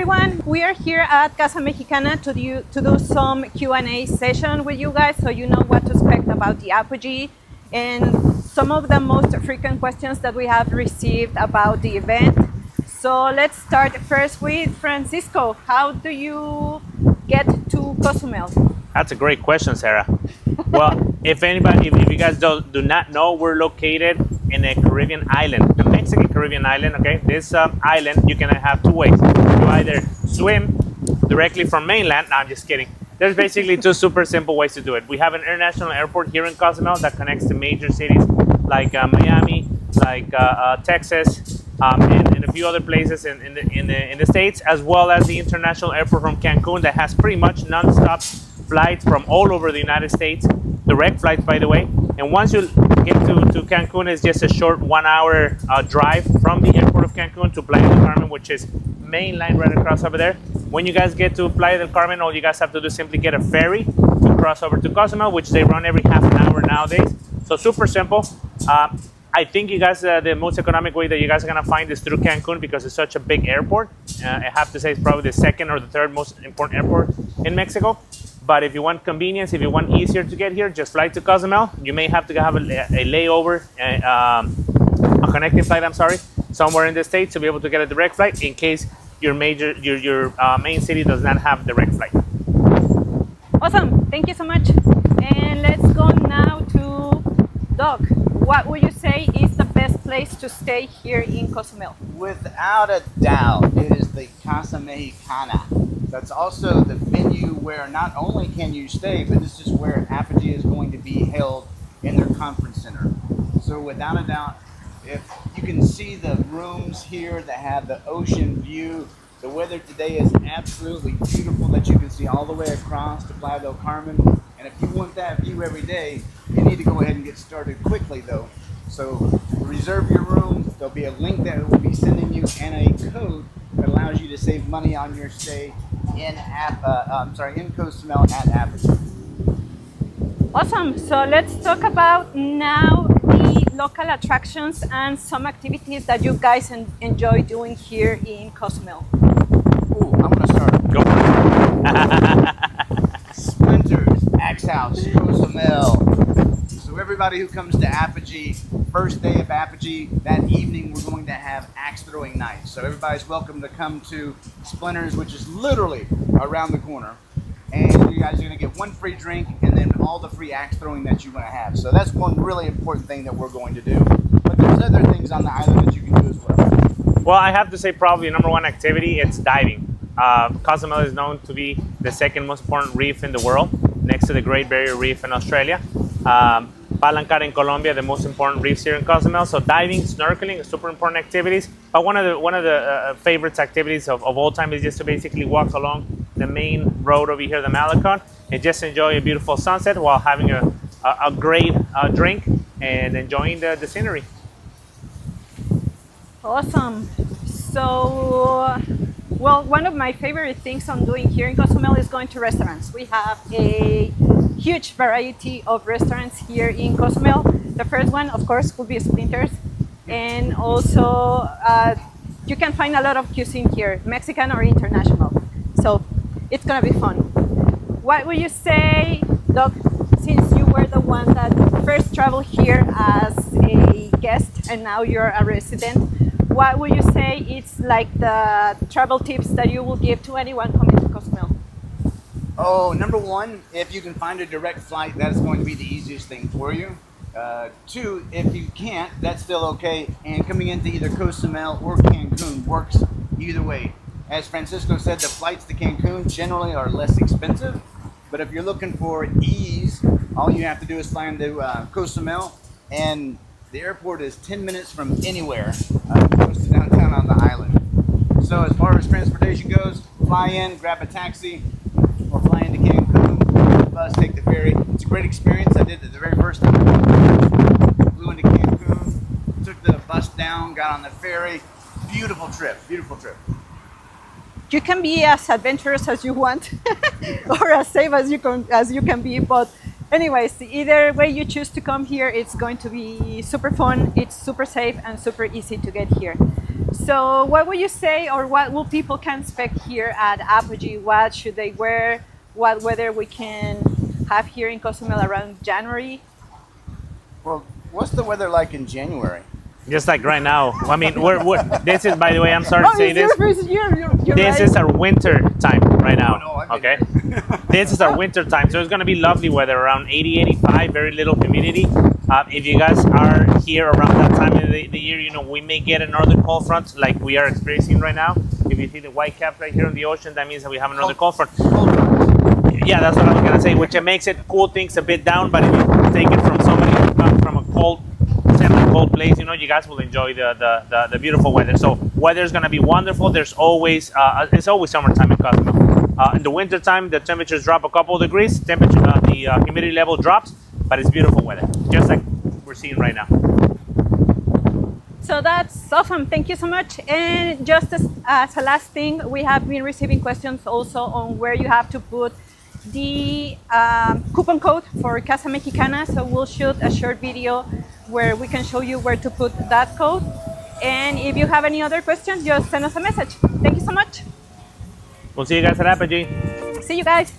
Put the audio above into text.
everyone. We are here at Casa Mexicana to do some Q&A session with you guys so you know what to expect about the Apogee and some of the most frequent questions that we have received about the event. So let's start first with Francisco. How do you get to Cozumel? That's a great question, Sarah. Well, if you guys do not know, we're located in a Caribbean island, a Mexican Caribbean island. Okay, this island you can have two ways. You either swim directly from mainland. No, I'm just kidding. There's basically two super simple ways to do it. We have an international airport here in Cozumel that connects to major cities like Miami, like Texas, and a few other places in the States, as well as the international airport from Cancun that has pretty much non-stop flights from all over the United States, direct flights, by the way. And once you get to Cancun, it's just a short 1 hour drive from the airport of Cancun to Playa del Carmen, which is mainline right across over there. When you guys get to Playa del Carmen, all you guys have to do is simply get a ferry to cross over to Cozumel, which they run every half an hour nowadays. So super simple. I think you guys, the most economic way that you guys are gonna find is through Cancun because it's such a big airport. I have to say it's probably the second or the third most important airport in Mexico. But if you want convenience, if you want easier to get here, just fly to Cozumel. You may have to have a layover, a connecting flight, somewhere in the States to be able to get a direct flight in case your main city does not have direct flight. Awesome, thank you so much. And let's go now to Doug. What would you say is the best place to stay here in Cozumel? Without a doubt, it is the Casa Mexicana. That's also the venue where not only can you stay, but this is where Apogee is going to be held in their conference center. So without a doubt, if you can see the rooms here that have the ocean view, the weather today is absolutely beautiful that you can see all the way across to Playa del Carmen. And if you want that view every day, you need to go ahead and get started quickly though. So reserve your room. There'll be a link that will be sending you and a code that allows you to save money on your stay in Cozumel at Apogee. Awesome. So let's talk about now the local attractions and some activities that you guys enjoy doing here in Cozumel. Ooh, I'm gonna start. Go for it. Splinters, Axe House, Cozumel. So everybody who comes to Apogee, first day of Apogee, that evening we're going to have axe throwing night. So everybody's welcome to come to Splinters, which is literally around the corner. And you guys are going to get one free drink and then all the free axe throwing that you're going to have. So that's one really important thing that we're going to do. But there's other things on the island that you can do as well. Well, I have to say probably number one activity, it's diving. Cozumel is known to be the second most important reef in the world, next to the Great Barrier Reef in Australia. Palancar in Colombia, the most important reefs here in Cozumel. So diving, snorkeling are super important activities. But one of the favorite activities of all time is just to basically walk along the main road over here, the Malecon, and just enjoy a beautiful sunset while having a great drink and enjoying the scenery. Awesome. So, well, one of my favorite things I'm doing here in Cozumel is going to restaurants. We have a huge variety of restaurants here in Cozumel. The first one, of course, would be Splinters. And also, you can find a lot of cuisine here, Mexican or international. So it's gonna be fun. What would you say, Doc, since you were the one that first traveled here as a guest and now you're a resident, what would you say it's like the travel tips that you will give to anyone coming to Cozumel? Oh, number one, if you can find a direct flight, that is going to be the easiest thing for you. Two, if you can't, that's still okay. And coming into either Cozumel or Cancun works either way. As Francisco said, the flights to Cancun generally are less expensive. But if you're looking for ease, all you have to do is fly into Cozumel. And the airport is 10 minutes from anywhere close to downtown on the island. So as far as transportation goes, fly in, grab a taxi, or fly into Cancun, take the bus, take the ferry. It's a great experience. I did it the very first time. Flew into Cancun, took the bus down, got on the ferry. Beautiful trip, beautiful trip. You can be as adventurous as you want or as safe as you can be, but Anyways, either way you choose to come here, it's going to be super fun, it's super safe and super easy to get here. So what would you say, or what will people can expect here at Apogee? What should they wear? What weather we can have here in Cozumel around January? Well, what's the weather like in January? Just like right now. I mean, this is, by the way, I'm sorry to say it's this. your first year. You're This right. is our winter time right now. Oh, no, I've Okay. been This is our winter time, so it's going to be lovely weather, around 80, 85, very little humidity. If you guys are here around that time of the year, you know, we may get another cold front like we are experiencing right now. If you see the white cap right here on the ocean, that means that we have another cold front. Yeah, that's what I was going to say, which it makes it cool things a bit down, but if you take it from somebody who comes from a cold, semi-cold place, you know, you guys will enjoy the beautiful weather. So weather is going to be wonderful. There's always, it's always summertime in Cozumel. In the winter time, the temperatures drop a couple degrees, the humidity level drops, but it's beautiful weather, just like we're seeing right now. So that's awesome. Thank you so much. And just as a last thing, we have been receiving questions also on where you have to put the coupon code for Casa Mexicana. So we'll shoot a short video where we can show you where to put that code. And if you have any other questions, just send us a message. Thank you so much. We'll see you guys at Apogee. See you guys.